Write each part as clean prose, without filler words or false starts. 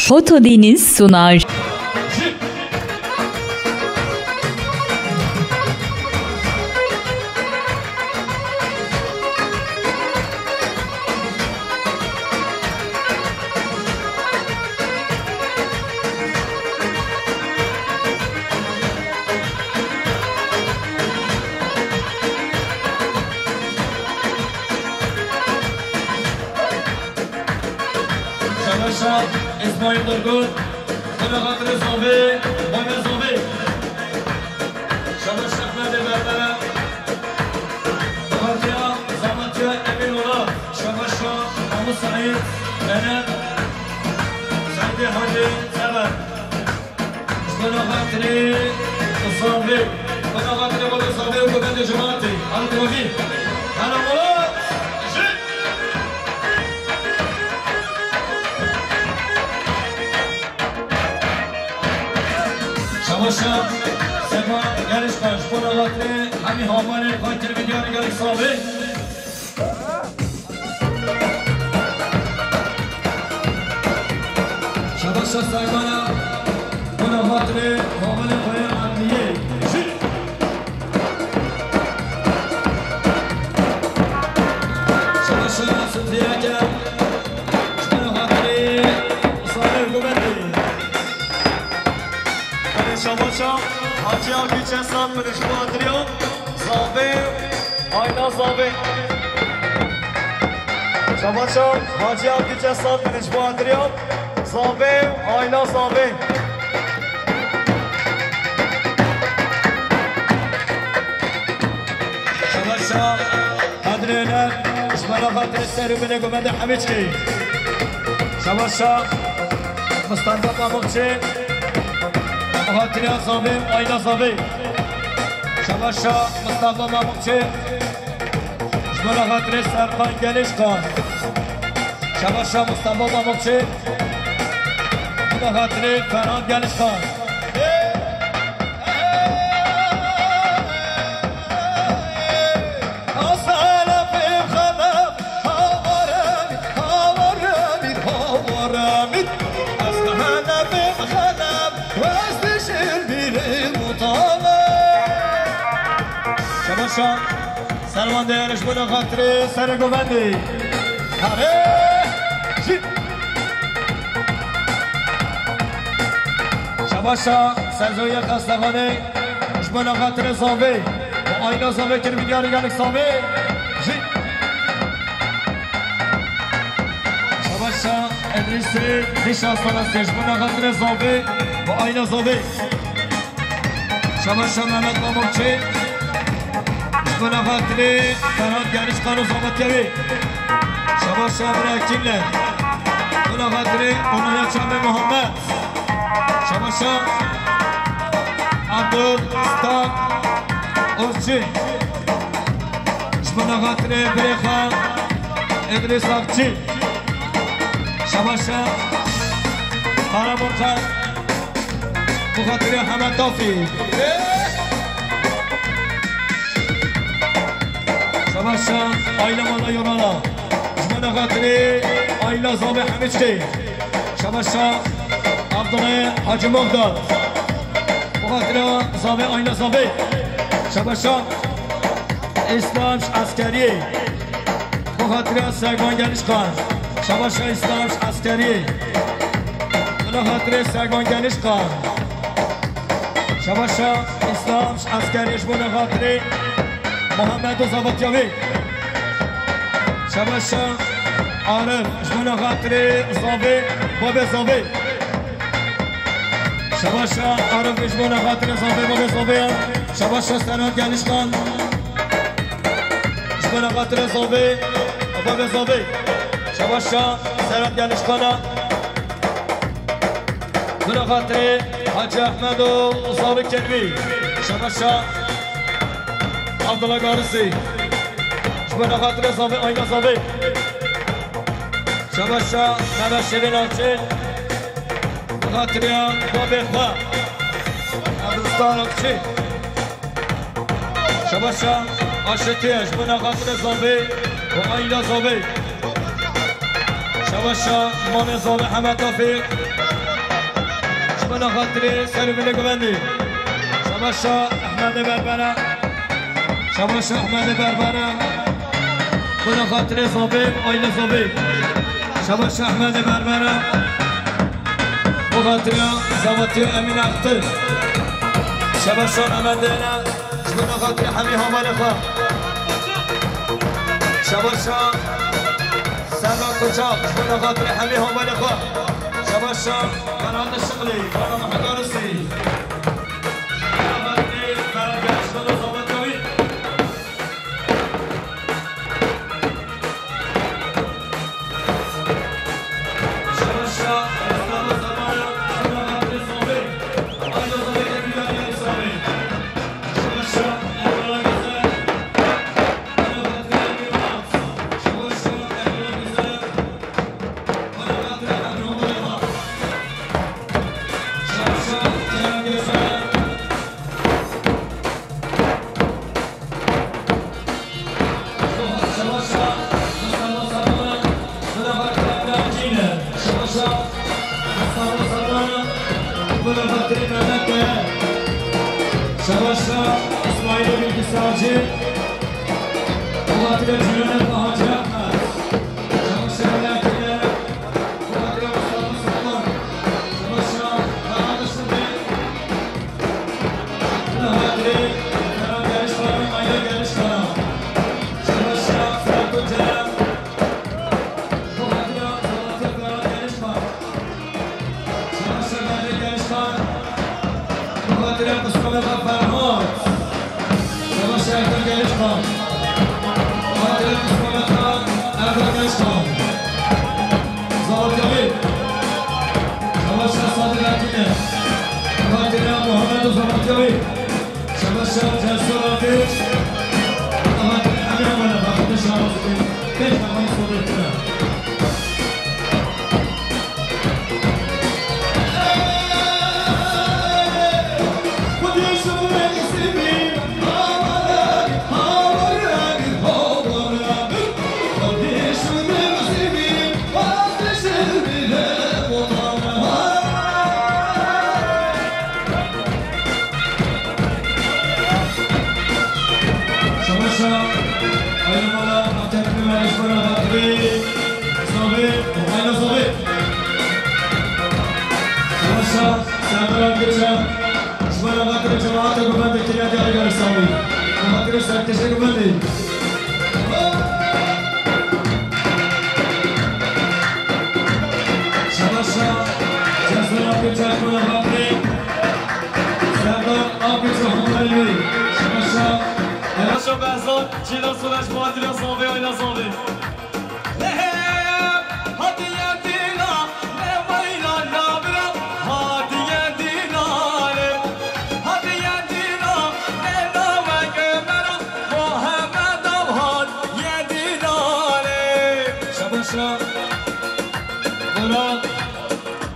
Foto Deniz sunar. İsmail Durgun, Kınagatlı Zombi, Mehmet Zombi, Şabaş Şakmedi Berbere, Fatih'a, Zamatya, Emin Ola, Şabaş Şah, Mahmut Said, Benem, Saidi Hacı, Sever, Kınagatlı Zombi, Kınagatlı Zombi, Kınagatlı Cemaati, Al-Kubi, Kanamola, Şabaşa, Seba, Geliş Baş, Bonalatri, Hami Hamani, Fatih Midyarı Gelik Sabi. Şabaşa Saybana, Bonalatri, Hamani Bayan Adliye. Şabaşa Sıdiyake, Bonalatri, Sabi Kubendi. Şabaşa, Hacı Akıçen Sanmını Şubatırıyor, Zabi, Ayna Zabi. Şabaşa, Hacı Akıçen Sanmını Şubatırıyor, Zabi, Ayna Zabi. Şabaşa, Kadriyeler, İşmala Kadri Serübüne Gömende Hamitki. Şabaşa, Mustafa Pamukçi, Hatırya Zabi, Ayna Zabi. Şabaşa, Mustafa Mamukçi, Şmala Hatırya Serkan Gelişkan. Şabaşa, Mustafa Mamukçi, Şmala Hatırya Ferhan Gelişkan. Şabaşa, Selman Değeriş Buna Katri, Seri Govendi. Şabaşa, Serzoya Kastakhani, Buna Katri Zavi. Bu Ayna Zavi Kirmidyarı Gelik Zavi. Şabaşa, Edris'i, Nişastana Seç, Buna Katri Zavi. Bu Ayna Zavi. Şabaşa, Mehmet Mamukçi. Buna Fatih'i, Ferhat Geliş Kanu Zamatyavi. Şabaşa Bırakimle. Buna Fatih'i, Onaya Çambe Muhammed. Şabaşa Abdül Stak Uzci. Buna Fatih'i, Brekha İdris Akçı. Şabaşa Karaburkar. Bu Fatih'i Hamed Dafi. Şabaşa, Ayla Mala Yonala, Jmana Katri, Ayla Zabi Hamitki. Şabaşa, Abdullah Hacı Muhtar. Bu Katri, Zabi Ayla Zabi. Şabaşa, İslam Askeri. Bu Katri, Sergan Gelişkan. Şabaşa, İslam Askeri. Bu Katri, Sergan Gelişkan. Şabaşa, İslam Askeri. Bu Katri, Muhammed Zavatyavi. Şabaşa, Arif, Jmana Katri, Zabi, Babe Zabi. Şabaşa, Arif, Jmana Katri, Zabi, Babe Zabi. Şabaşa, Serhat Gelişkan. Jmana Katri, Zabi, Babe Zabi. Şabaşa, Serhat Gelişkan'a. Jmana Katri, Hacı Ahmedo, Zabi Kelbi. Şabaşa, Abdullah Garisi. Şmana Katri Zavi, Ayna Zavi. Şabaşa, Mehmet Şirin Akçı. Katriya, Babi Kha. Abdustan Akçı. Şabaşa, Aşetiye, Şmana Katri Zavi, Ayna Zavi. شباشا ما نظام حمد توفیق شبانا خاطری سلو بله گوندی شباشا احمد بربره شباشا احمد بربره شبانا خاطری صابب آیل صابب شباشا احمد بربره خاطری زواتی امین اختر شباشا احمد دینا شبانا خاطری حمی همال خواه شباشا سلام کوچاک شبانا خاطری حمی همال خواه شباشا قناة الشغلي قناة محضارسي شباشا اسماعیل بالکساجی خاطر جنان حاجی احمد شباشا ملکیه خاطر مصطفی سلطان شباشا محمد شبی خاطر کرم گرش کنم مایل گرش کنم شباشا سلطو جلم خاطر صلاتی کرم گرش کنم شباشا مایل گرش کنم خاطر مصطفی فرهاد شباشا اکبر گرش کنم خاطر مصطفی خان اکبر گرش کنم زاوت کبیر شباشا صادق اکینه خاطر محمد زاوت کبیر شباشا جسور آتیش خاطر همین آمانه خاطر شهراز کنیم بیش نمایی صادق کنم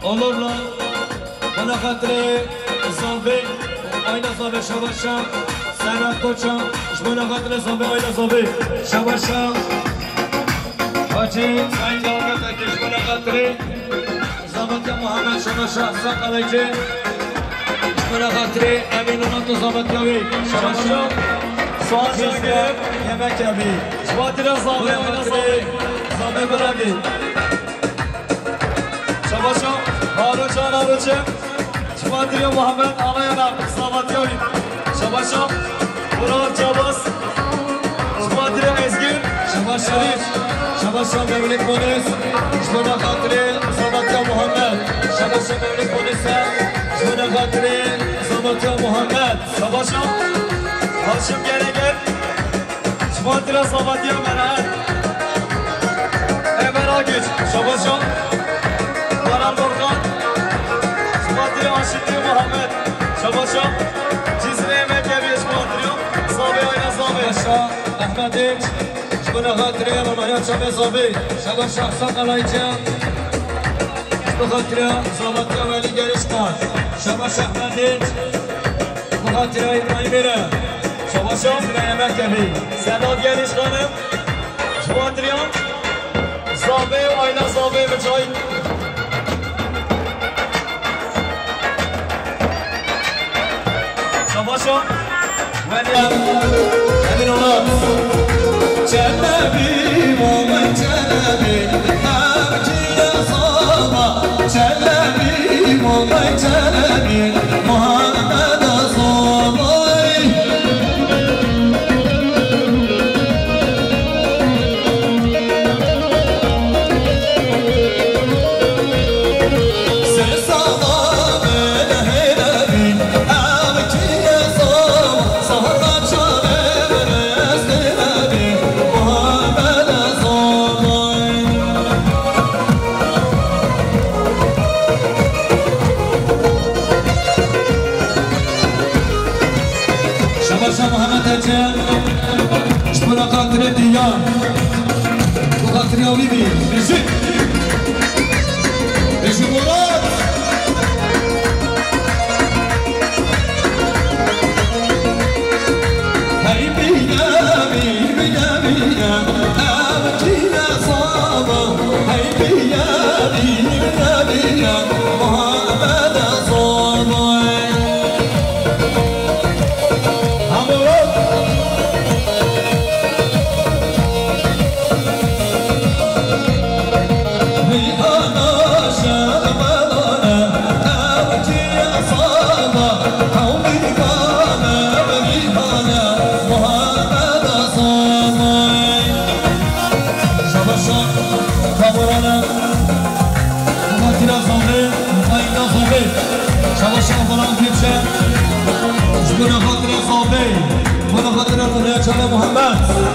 olurlar bana kadri zombi ayna zombi şabaşa Serhat Koçam bana kadri zombi ayna zombi şabaşa Hacı Sayın Davut Akış bana kadri Zamatya Muhammed şabaşa Sakalaycı bana kadri Emin Unatlı Zamatyavi şabaşa Soğan Cezgir Yemek Yavi Şubatira zombi ayna zombi zombi bırakı şabaşa Harucan Harucan Şubatira Muhammed Alayana Zamatyavi şabaşa Murat Cabas Şubatira Ezgir şabaşa Şabaşa Mevlid Polis Şbana Khatri Zamatya Muhammed Şabaşa Mevlid Polis'e Şbana Khatri Zamatya Muhammed Şabaşa Haşim Gereger Şubatira Zamatya Merahat Emel Agüç Şabaşa Baran Dorkan Şubatira Aşitli Muhammed Şabaşa Cizre Emek Ebi Şubatira Sabi Ayna Sabi Şabaşa Ahmediç Şbana Khatri Mamaya Çabe Sabi Şabaşa Sakalaycı Şubatira Zamatya Veli Gerişkan Şabaşa Ahmediç Şubatira İbrahim Bire Şabaşa Yemek Ebi Sedat Gerişkan'ım Şubatira زابه و آینا زابه به جای شباشو ولی همین اونا جلبی مومن جلبی همچی صابا جلبی مومن جلبی محمد صابای سه صابا به هلبی همچی صابا صابا شده برست لبی محمد صابای شباشا محمد اجل شبورا قاتل دیان و قاتل یاوی بی رجی رجی مراد هی بیا بی بیا بیا همچی صابا هی بیا بی بیا بیا محمد صابای محمد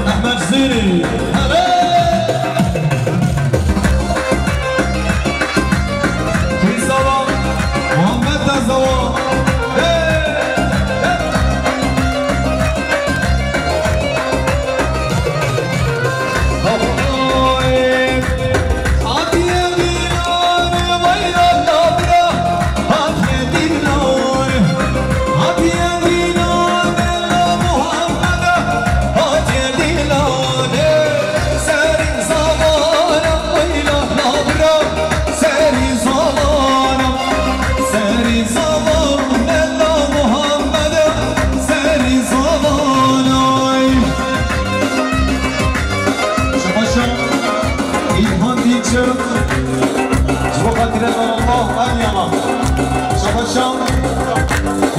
احمد زيني في صلاة محمد تزوى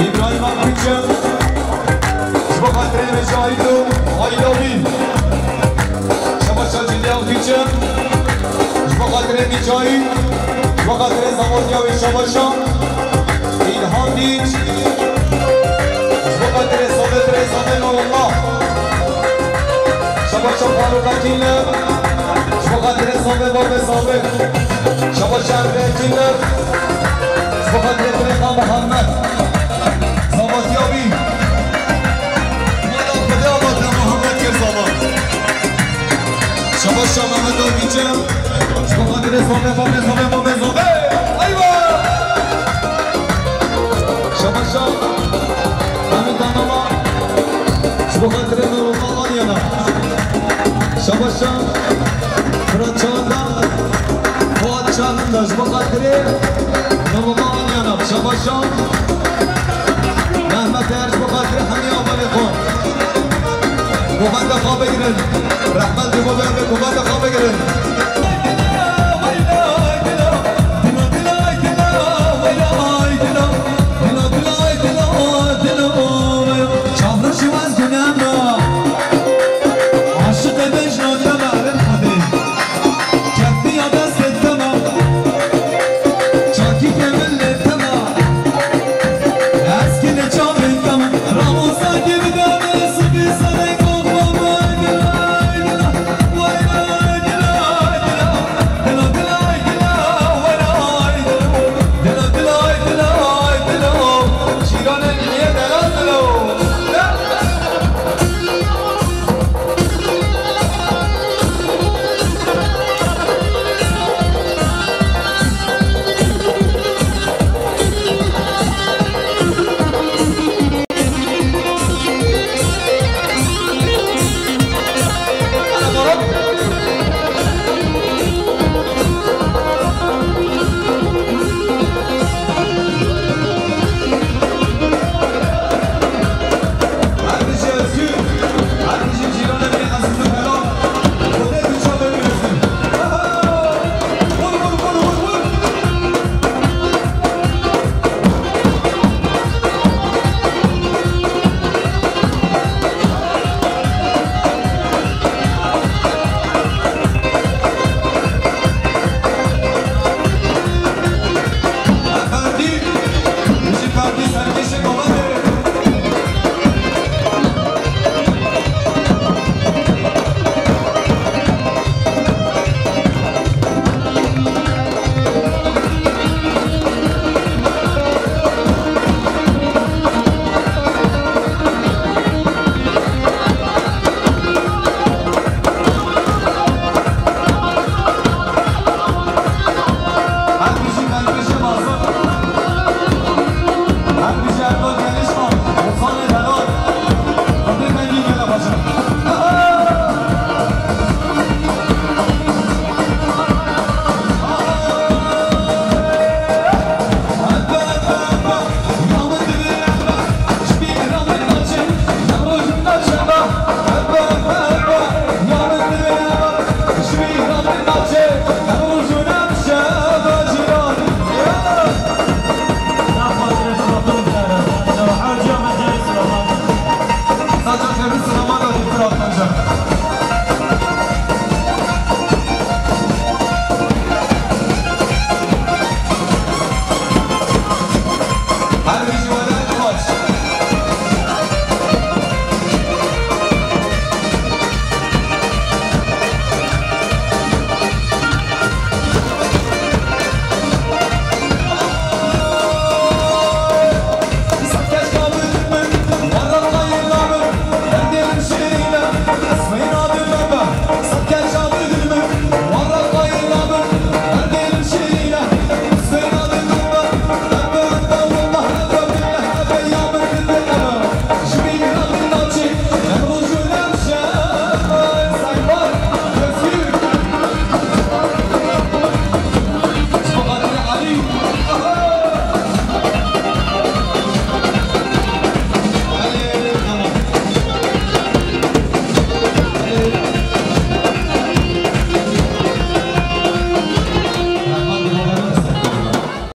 İbrahim Akbıç'ın bu kadrine şahidim Aydoğin Şabaşa Cilya Akbıç'ın bu kadrine şahit bu kadrine Zavodya ve Şabaşa İlhan Diç bu kadrine Sabetre Saben Allah Şabaşa Faruk Akil'le bu kadrine Sabe Babe Sabe Şabaşa Erbekin'le bu kadrine Muhammed Zavatyabî Mada Fede Muhammed Kerzama Şabaşa Mehmet Akbıç'ın bu kadrine Sabe Babe Sabe Ayva Şabaşa Mehmet Anama bu kadrine Nurullah Anyana Şabaşa Fırat Çağında Fuat Çağında bu kadrine Nurullah Anyana Şabaşa Mehmet Erç bu kadri hani abone kon. Bu bende kahve girin. Rahmet bu bende kahve girin.